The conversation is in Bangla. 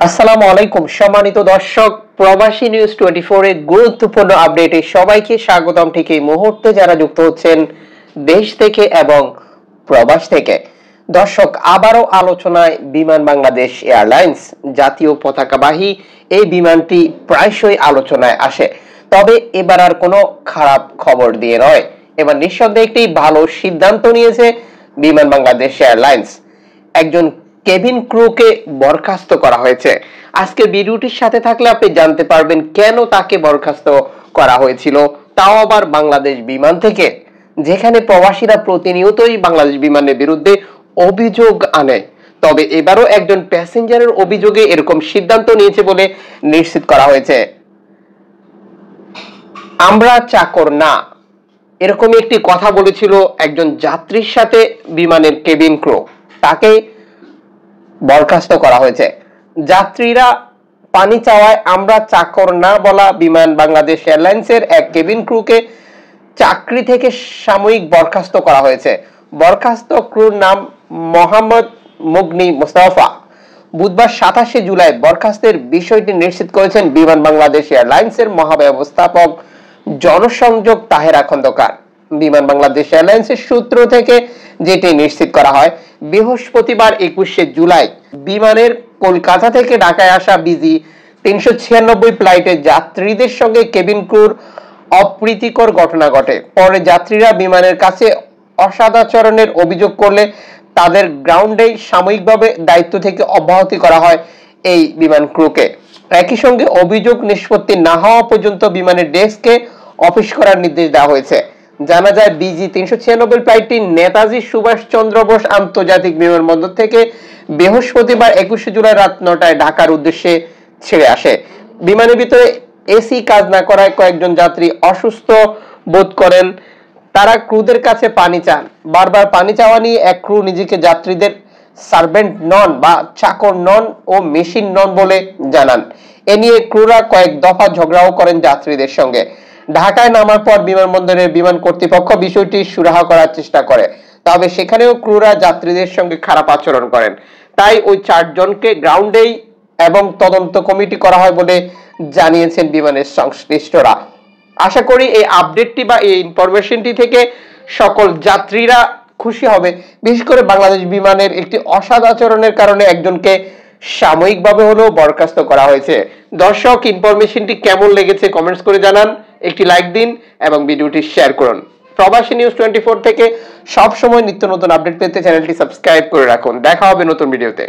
আসসালামু আলাইকুম সম্মানিত দর্শক, প্রবাসী নিউজ 24 এর গুরুত্বপূর্ণ আপডেটে সবাইকে স্বাগতম। ঠিক এই মুহূর্তে যারা যুক্ত হচ্ছেন দেশ থেকে এবং প্রবাস থেকে, দর্শক আবারও আলোচনায় বিমান বাংলাদেশ এয়ারলাইন্স জাতীয় পতাকাবাহী এই বিমানটি প্রায়শই আলোচনায় আসে। তবে এবার আর কোনো খারাপ খবর দিয়ে নয়, এবার নিঃসন্দেহে একটি ভালো সিদ্ধান্ত নিয়েছে বিমান বাংলাদেশ এয়ারলাইন্স। একজন কেবিন ক্রুকে বরখাস্ত করা হয়েছে। আজকে ভিডিওটির সাথে থাকলে আপনি জানতে পারবেন কেন তাকে বরখাস্ত করা হয়েছিল, তাও আবার বাংলাদেশ বিমান থেকে, যেখানে প্রবাসীরা প্রতিনিয়তই বাংলাদেশ বিমানের বিরুদ্ধে অভিযোগ আনে। তবে এবারও একজন প্যাসেঞ্জারের অভিযোগে এরকম সিদ্ধান্ত নিয়েছে বলে নিশ্চিত করা হয়েছে। আমরা চাকর না, এরকমই একটি কথা বলেছিল একজন যাত্রীর সাথে বিমানের কেবিন ক্রু, তাকে বরখাস্ত করা হয়েছে। যাত্রীরা পানি চাওয়ায় আমরা চাকর না বলা বিমান বাংলাদেশ এয়ারলাইন্সের এক কেবিন ক্রুকে চাকরি থেকে সাময়িক বরখাস্ত করা হয়েছে। বরখাস্ত ক্রুর নাম মোহাম্মদ মুগনি মোস্তফা। বুধবার 27শে জুলাই বরখাস্তের বিষয়টি নিশ্চিত করেছেন বিমান বাংলাদেশ এয়ারলাইন্সের মহাব্যবস্থাপক জনসংযোগ তাহেরা খন্দকার। বিমান বাংলাদেশ এয়ারলাইন্সের সূত্র থেকে যেটি নিশ্চিত করা হয়, বৃহস্পতিবার 21শে জুলাই বিমানের কলকাতা থেকে ঢাকায় আসা বিজি 396 ফ্লাইটের যাত্রীদের সঙ্গে কেবিন ক্রুর অপ্রীতিকর ঘটনা ঘটে। পরে যাত্রীরা বিমানের কাছে অসদাচরণের অভিযোগ করলে তাদের গ্রাউন্ডেই সাময়িকভাবে দায়িত্ব থেকে অব্যাহতি করা হয় এই বিমান ক্রুকে। একই সঙ্গে অভিযোগ নিষ্পত্তি না হওয়া পর্যন্ত বিমানের ডেস্কে অফিস করার নির্দেশ দেওয়া হয়েছে। জানা যায়, বিজি 396 ফ্লাইটটি নেতাজি সুভাষচন্দ্র বোস আন্তর্জাতিক বিমানবন্দর থেকে বৃহস্পতিবার 21শে জুলাই রাত 9টায় ঢাকার উদ্দেশ্যে ছেড়ে আসে। বিমানের ভিতরে এসি কাজ না করায় কয়েকজন যাত্রী অসুস্থ বোধ করেন। তারা ক্রুদের কাছে পানি চান। বারবার পানি চাওয়া নিয়ে এক ক্রু নিজেকে যাত্রীদের সার্ভেন্ট নন বা চাকর নন ও মেশিন নন বলে জানান। এ নিয়ে ক্রুরা কয়েক দফা ঝগড়াও করেন যাত্রীদের সঙ্গে। ঢাকায় নামার পর বিমানবন্দরের বিমান কর্তৃপক্ষ বিষয়টি সুরাহা করার চেষ্টা করে, তবে সেখানেও ক্রুরা যাত্রীদের সঙ্গে খারাপ আচরণ করেন। তাই ওই 4 জনকে গ্রাউন্ডেই এবং তদন্ত কমিটি করা হয় বলে জানিয়েছেন বিমানের সংশ্লিষ্টরা। আশা করি এই আপডেটটি বা এই ইনফরমেশনটি থেকে সকল যাত্রীরা খুশি হবে। বিশেষ করে বাংলাদেশ বিমানের একটি অসদাচরণের কারণে একজনকে সাময়িকভাবে হলেও বরখাস্ত করা হয়েছে। দর্শক, ইনফরমেশনটি কেমন লেগেছে কমেন্টস করে জানান, একটি লাইক দিন এবং ভিডিওটি শেয়ার করুন। প্রবাসী নিউজ 24 থেকে সব সময় নিত্য নতুন আপডেট পেতে চ্যানেলটি সাবস্ক্রাইব করে রাখুন। দেখা হবে নতুন ভিডিওতে।